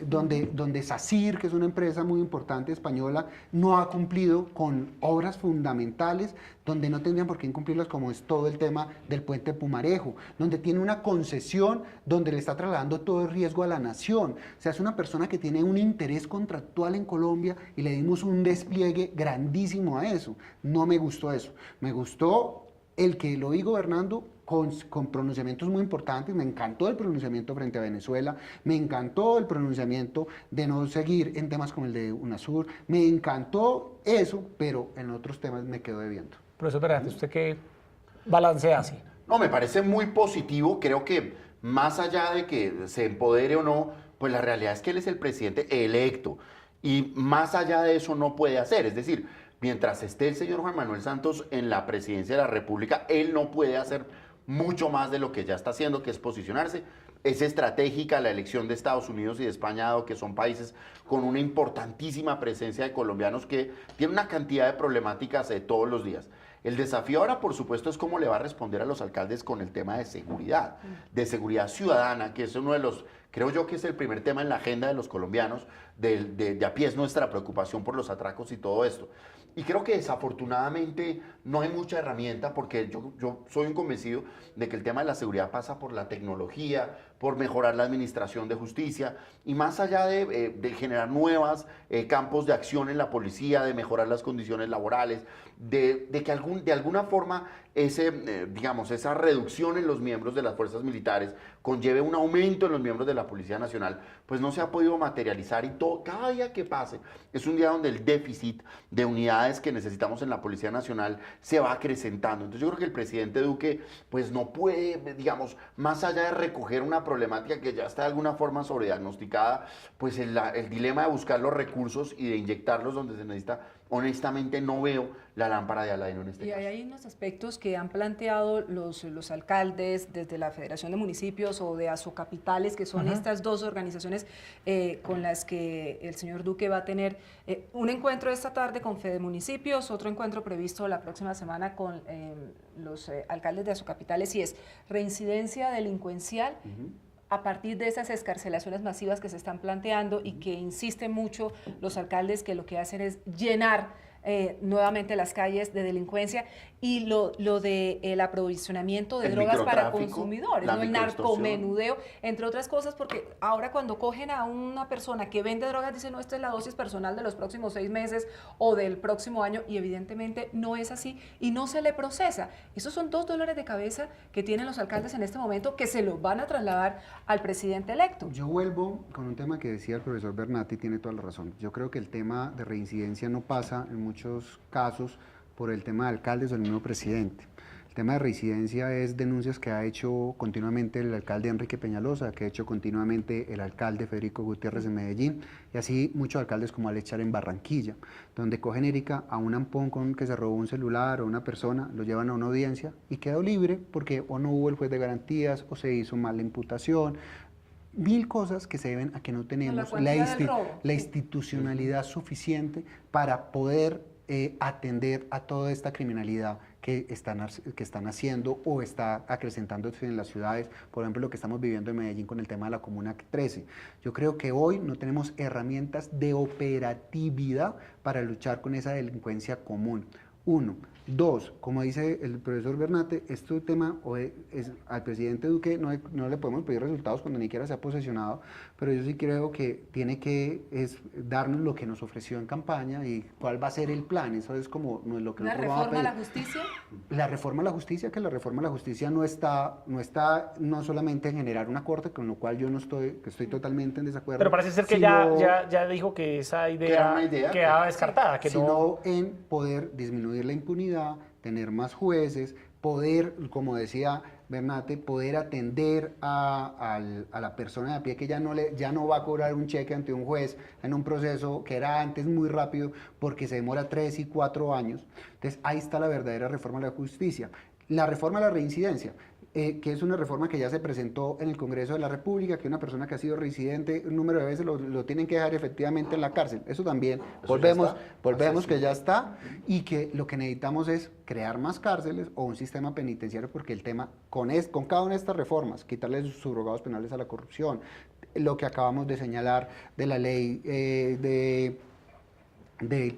donde SACIR, que es una empresa muy importante española, no ha cumplido con obras fundamentales, donde no tendrían por qué incumplirlas, como es todo el tema del puente Pumarejo, donde tiene una concesión, donde le está trasladando todo el riesgo a la nación. O sea, es una persona que tiene un interés contractual en Colombia y le dimos un despliegue grandísimo a eso. No me gustó eso. Me gustó el que lo vi gobernando con pronunciamientos muy importantes. Me encantó el pronunciamiento frente a Venezuela, me encantó el pronunciamiento de no seguir en temas como el de UNASUR, me encantó eso, pero en otros temas me quedo debiendo. Profesor Bernate, ¿usted qué balancea así? No, me parece muy positivo. Creo que más allá de que se empodere o no, pues la realidad es que él es el presidente electo. Y más allá de eso no puede hacer. Es decir, mientras esté el señor Juan Manuel Santos en la presidencia de la República, él no puede hacer mucho más de lo que ya está haciendo, que es posicionarse. Es estratégica la elección de Estados Unidos y de España, dado que son países con una importantísima presencia de colombianos que tienen una cantidad de problemáticas todos los días. El desafío ahora, por supuesto, es cómo le va a responder a los alcaldes con el tema de seguridad ciudadana, que es uno de los, creo yo que es el primer tema en la agenda de los colombianos, de a pie es nuestra preocupación por los atracos y todo esto. Y creo que desafortunadamente no hay mucha herramienta, porque yo soy un convencido de que el tema de la seguridad pasa por la tecnología, por mejorar la administración de justicia, y más allá de generar nuevos campos de acción en la policía, de mejorar las condiciones laborales, de que de alguna forma esa reducción en los miembros de las fuerzas militares conlleve un aumento en los miembros de la Policía Nacional, pues no se ha podido materializar, y cada día que pase es un día donde el déficit de unidades que necesitamos en la Policía Nacional se va acrecentando. Entonces yo creo que el presidente Duque pues no puede, más allá de recoger una problemática que ya está de alguna forma sobrediagnosticada, pues el dilema de buscar los recursos y de inyectarlos donde se necesita, honestamente no veo la lámpara de Aladino en este Y caso. hay unos aspectos que han planteado los alcaldes desde la Federación de Municipios o de Asocapitales, que son estas dos organizaciones con las que el señor Duque va a tener un encuentro esta tarde con Fedemunicipios, otro encuentro previsto la próxima semana con los alcaldes de Asocapitales, y es reincidencia delincuencial. A partir de esas escarcelaciones masivas que se están planteando y que insisten mucho los alcaldes, que lo que hacen es llenar nuevamente las calles de delincuencia, y lo de el aprovisionamiento de El drogas para microtráfico, consumidores, la ¿no? El microextorsión. narcomenudeo, entre otras cosas, porque ahora cuando cogen a una persona que vende drogas dicen, no, esta es la dosis personal de los próximos 6 meses o del próximo año, y evidentemente no es así y no se le procesa. Esos son 2 dolores de cabeza que tienen los alcaldes en este momento, que se los van a trasladar al presidente electo. Yo vuelvo con un tema que decía el profesor Bernati, tiene toda la razón. Yo creo que el tema de reincidencia no pasa en muchos casos por el tema de alcaldes o el mismo presidente. El tema de reincidencia es denuncias que ha hecho continuamente el alcalde Enrique Peñalosa, que ha hecho continuamente el alcalde Federico Gutiérrez en Medellín, y así muchos alcaldes como Alex Char en Barranquilla, donde cogen, Erika, a un ampón con que se robó un celular o una persona, lo llevan a una audiencia y quedó libre porque o no hubo el juez de garantías o se hizo mal la imputación. 1000 cosas que se deben a que no tenemos la institucionalidad suficiente para poder atender a toda esta criminalidad que están haciendo o está acrecentándose en las ciudades, por ejemplo lo que estamos viviendo en Medellín con el tema de la Comuna 13. Yo creo que hoy no tenemos herramientas de operatividad para luchar con esa delincuencia común. 1. 2, como dice el profesor Bernate, este tema al presidente Duque no le podemos pedir resultados cuando ni siquiera se ha posesionado, pero yo sí creo que tiene que darnos lo que nos ofreció en campaña y cuál va a ser el plan. Eso es como no es lo que ¿La nosotros vamos a reforma a pedir. la justicia? La reforma a la justicia, que la reforma a la justicia no está solamente en generar una corte, con lo cual yo estoy totalmente en desacuerdo. Pero parece ser que ya dijo que esa idea quedaba descartada, que sino en poder disminuir la impunidad, tener más jueces, poder, como decía Bernate, poder atender a la persona de a pie que ya no va a cobrar un cheque ante un juez en un proceso que era antes muy rápido porque se demora 3 y 4 años. Entonces ahí está la verdadera reforma de la justicia. La reforma a la reincidencia, que es una reforma que ya se presentó en el Congreso de la República, que una persona que ha sido reincidente un número de veces lo tienen que dejar efectivamente en la cárcel. Eso también, volvemos que ya está, y que lo que necesitamos es crear más cárceles o un sistema penitenciario, porque el tema con cada una de estas reformas, quitarle sus subrogados penales a la corrupción, lo que acabamos de señalar de la ley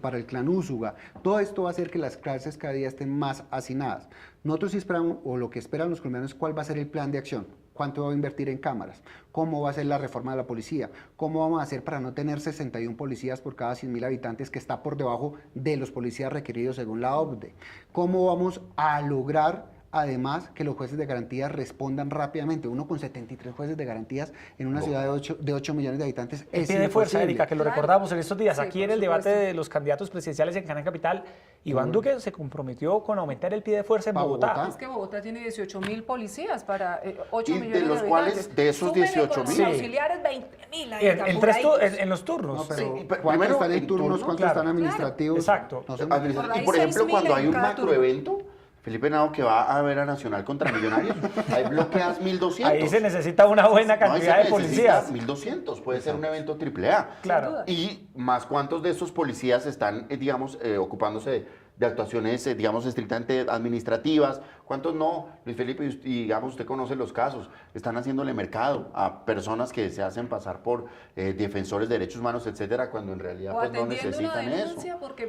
para el clan Úsuga, todo esto va a hacer que las cárceles cada día estén más hacinadas. Nosotros sí esperamos, o lo que esperan los colombianos, es cuál va a ser el plan de acción, cuánto va a invertir en cámaras, cómo va a ser la reforma de la policía, cómo vamos a hacer para no tener 61 policías por cada 100.000 habitantes, que está por debajo de los policías requeridos según la OCDE, cómo vamos a lograr además que los jueces de garantías respondan rápidamente. Uno con 73 jueces de garantías en una ciudad de 8 millones de habitantes es tiene fuerza, Erika, que lo recordamos en estos días. Sí, aquí en el debate de los candidatos presidenciales en Canal Capital, Iván Duque se comprometió con aumentar el pie de fuerza en Bogotá. Es que Bogotá tiene 18.000 policías para 8 y millones de los habitantes. cuales, de esos Súmele 18.000, con los auxiliares 20.000. En los turnos. No, pero Sí, ¿cuántos primero, están en en turnos? turnos, ¿Cuántos claro. están administrativos? Exacto. No sé. Y por ejemplo, 6.000 cuando hay en un cada macroevento, Felipe Nao, que va a ver a Nacional contra Millonarios, ahí bloqueas 1.200. Ahí se necesita una buena No, ahí se cantidad de necesita policías. 1.200, puede ser un evento AAA. Claro. duda. Y más cuántos de esos policías están, digamos, ocupándose de actuaciones, digamos, estrictamente administrativas, cuántos no. Luis Felipe, y digamos, usted conoce los casos, están haciéndole mercado a personas que se hacen pasar por defensores de derechos humanos, etcétera, cuando en realidad O pues, no atendiendo una necesitan eso. denuncia porque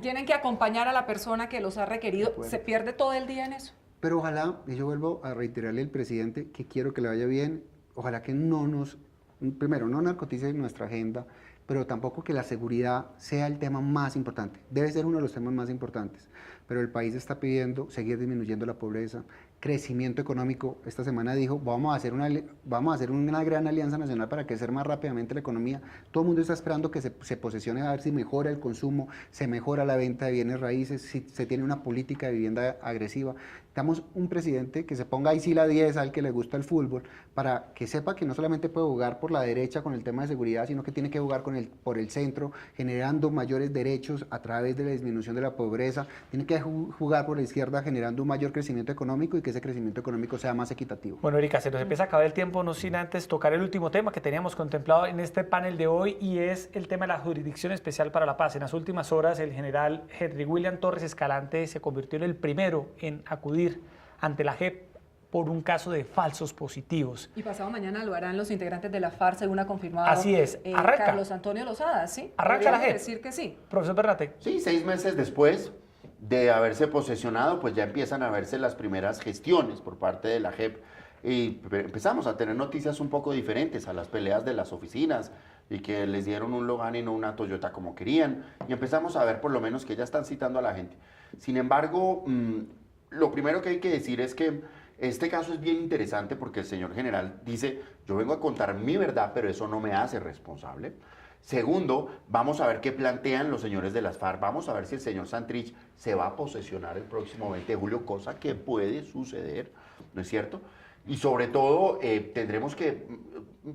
tienen que acompañar a la persona que los ha requerido. Se pierde todo el día en eso. Pero ojalá, y yo vuelvo a reiterarle al presidente que quiero que le vaya bien, ojalá que primero, no narcotice nuestra agenda, pero tampoco que la seguridad sea el tema más importante. Debe ser uno de los temas más importantes, pero el país está pidiendo seguir disminuyendo la pobreza, crecimiento económico. Esta semana dijo, vamos a hacer una gran alianza nacional para crecer más rápidamente la economía. Todo el mundo está esperando que se posesione a ver si mejora el consumo, se mejora la venta de bienes raíces, si se tiene una política de vivienda agresiva. Damos un presidente que se ponga ahí sí la 10 al que le gusta el fútbol, para que sepa que no solamente puede jugar por la derecha con el tema de seguridad, sino que tiene que jugar por el centro, generando mayores derechos a través de la disminución de la pobreza, tiene que jugar por la izquierda generando un mayor crecimiento económico y que ese crecimiento económico sea más equitativo. Bueno, Erika, se nos empieza a acabar el tiempo, no sin antes tocar el último tema que teníamos contemplado en este panel de hoy, y es el tema de la Jurisdicción Especial para la Paz. En las últimas horas, el general Henry William Torres Escalante se convirtió en el primero en acudir ante la JEP por un caso de falsos positivos. Y pasado mañana lo harán los integrantes de la FARC, según ha confirmado Así es, arranca. Carlos Antonio Lozada, ¿sí? Arranca la JEP. Decir que sí. Profesor Bernate. Sí, 6 meses después de haberse posesionado, pues ya empiezan a verse las primeras gestiones por parte de la JEP y empezamos a tener noticias un poco diferentes a las peleas de las oficinas y que les dieron un Logan y no una Toyota como querían, y empezamos a ver por lo menos que ya están citando a la gente. Sin embargo, lo primero que hay que decir es que este caso es bien interesante porque el señor general dice, yo vengo a contar mi verdad, pero eso no me hace responsable. Segundo, vamos a ver qué plantean los señores de las FARC, vamos a ver si el señor Santrich se va a posesionar el próximo 20 de julio, cosa que puede suceder, ¿no es cierto? Y sobre todo, tendremos que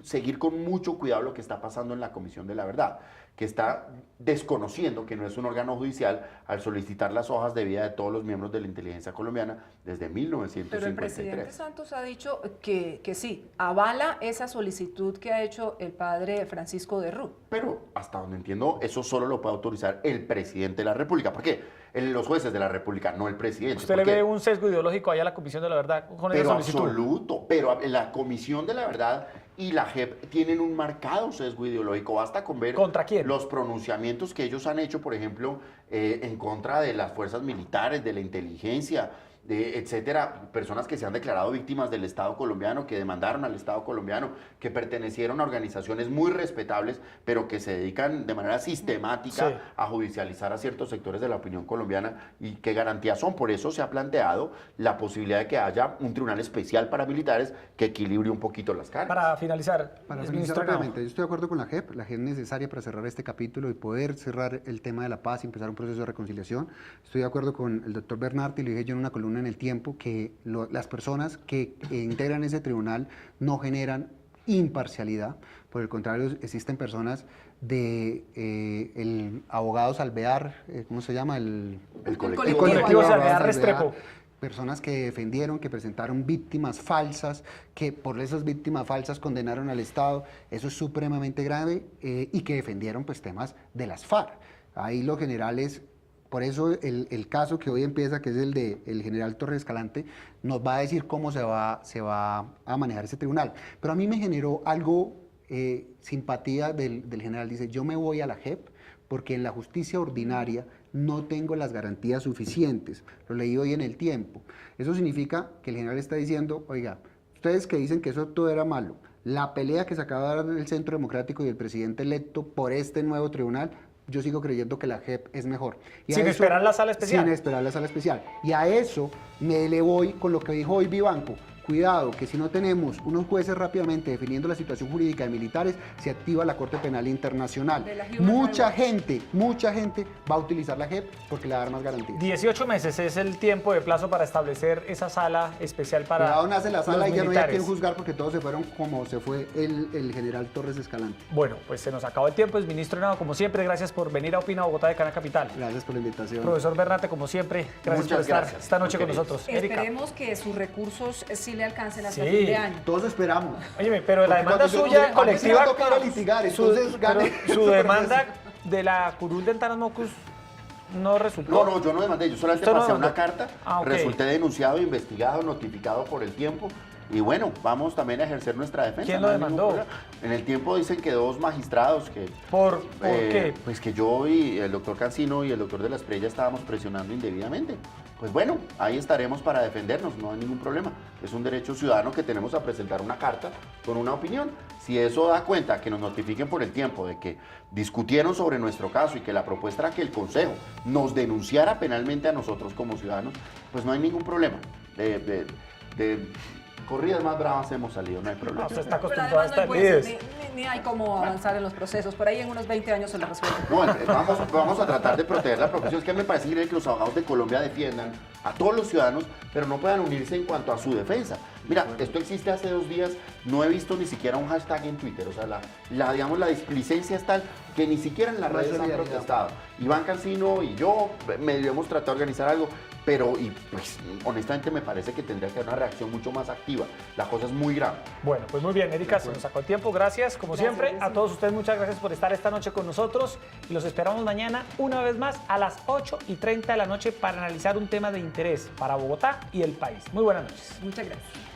seguir con mucho cuidado lo que está pasando en la Comisión de la Verdad, que está desconociendo que no es un órgano judicial al solicitar las hojas de vida de todos los miembros de la inteligencia colombiana desde 1953. Pero el presidente Santos ha dicho que sí, avala esa solicitud que ha hecho el padre Francisco de Rú. Pero hasta donde entiendo, eso solo lo puede autorizar el presidente de la República. ¿Por qué? Los jueces de la República, no el presidente. ¿Usted le ve un sesgo ideológico allá a la Comisión de la Verdad con esa solicitud? Absoluto, pero la Comisión de la Verdad y la JEP tienen un marcado sesgo ideológico. Basta con ver ¿Contra quién? Los pronunciamientos que ellos han hecho, por ejemplo, en contra de las fuerzas militares, de la inteligencia, etcétera, personas que se han declarado víctimas del Estado colombiano, que demandaron al Estado colombiano, que pertenecieron a organizaciones muy respetables, pero que se dedican de manera sistemática a judicializar a ciertos sectores de la opinión colombiana. ¿Y qué garantías son? Por eso se ha planteado la posibilidad de que haya un tribunal especial para militares que equilibre un poquito las cargas. Para finalizar, rápidamente, yo estoy de acuerdo con la JEP es necesaria para cerrar este capítulo y poder cerrar el tema de la paz y empezar un proceso de reconciliación. Estoy de acuerdo con el doctor Bernardi, lo dije yo en una columna en El Tiempo, que las personas que integran ese tribunal no generan imparcialidad, por el contrario, existen personas el abogados Alvear, ¿cómo se llama? El colectivo Alvear Restrepo. Personas que defendieron, que presentaron víctimas falsas, que por esas víctimas falsas condenaron al Estado. Eso es supremamente grave, y que defendieron pues temas de las FARC. Ahí lo general es, por eso el caso que hoy empieza, que es el del general Torres Escalante, nos va a decir cómo se va a manejar ese tribunal. Pero a mí me generó algo, simpatía del general. Dice, yo me voy a la JEP porque en la justicia ordinaria no tengo las garantías suficientes. Lo leí hoy en El Tiempo. Eso significa que el general está diciendo, oiga, ustedes que dicen que eso todo era malo, la pelea que se acaba de dar en el Centro Democrático y el presidente electo por este nuevo tribunal, yo sigo creyendo que la JEP es mejor. Sin esperar la sala especial. Sin esperar la sala especial. Y a eso me le voy con lo que dijo hoy Vivanco. Cuidado, que si no tenemos unos jueces rápidamente definiendo la situación jurídica de militares, se activa la Corte Penal Internacional. Mucha gente va a utilizar la JEP porque le va a dar más garantías. 18 meses es el tiempo de plazo para establecer esa sala especial para Cuidado, nace la sala y ya no hay a quien militares. juzgar porque todos se fueron como se fue el general Torres Escalante. Bueno, pues se nos acabó el tiempo. Es ministro Henao, como siempre, gracias por venir a Opina Bogotá de Canal Capital. Gracias por la invitación. Profesor Bernate, como siempre, gracias por estar esta noche con nosotros. Erika. Esperemos que sus recursos sí le alcancen hasta fin de año. Todos esperamos. Óyeme, pero la demanda suya colectiva, a tocar a litigar, entonces gane. su demanda de la curul de Entanas Mocus no resultó. No, yo no demandé, yo solamente ¿Usted no pasé demandó? una carta, Ok. resulté denunciado, investigado, notificado por El Tiempo. Y bueno, vamos también a ejercer nuestra defensa. ¿Quién no lo hay ningún demandó? problema. En El Tiempo dicen que 2 magistrados que... ¿Por qué? Pues que yo y el doctor Cancino y el doctor de la Espriella estábamos presionando indebidamente. Pues bueno, ahí estaremos para defendernos, no hay ningún problema. Es un derecho ciudadano que tenemos a presentar una carta con una opinión. Si eso da cuenta que nos notifiquen por El Tiempo de que discutieron sobre nuestro caso y que la propuesta era que el Consejo nos denunciara penalmente a nosotros como ciudadanos, pues no hay ningún problema. De corridas más bravas hemos salido, no hay problema. No, usted está Pero acostumbrado a además no hay estas jueces, lides. ni hay cómo avanzar en los procesos. Por ahí en unos 20 años se lo resuelven. No, vamos a tratar de proteger la profesión. Es que me parece increíble que los abogados de Colombia defiendan a todos los ciudadanos, pero no puedan unirse en cuanto a su defensa. Mira, esto existe hace 2 días, no he visto ni siquiera un hashtag en Twitter, o sea, digamos, la displicencia es tal que ni siquiera en las redes han protestado. Iván Cancino y yo medio hemos tratado de organizar algo, pero pues, honestamente me parece que tendría que haber una reacción mucho más activa. La cosa es muy grave. Bueno, pues muy bien, Erika, se nos sacó el tiempo. Gracias, como siempre. A todos ustedes, muchas gracias por estar esta noche con nosotros. Y los esperamos mañana, una vez más, a las 8:30 de la noche para analizar un tema de interés para Bogotá y el país. Muy buenas noches. Muchas gracias.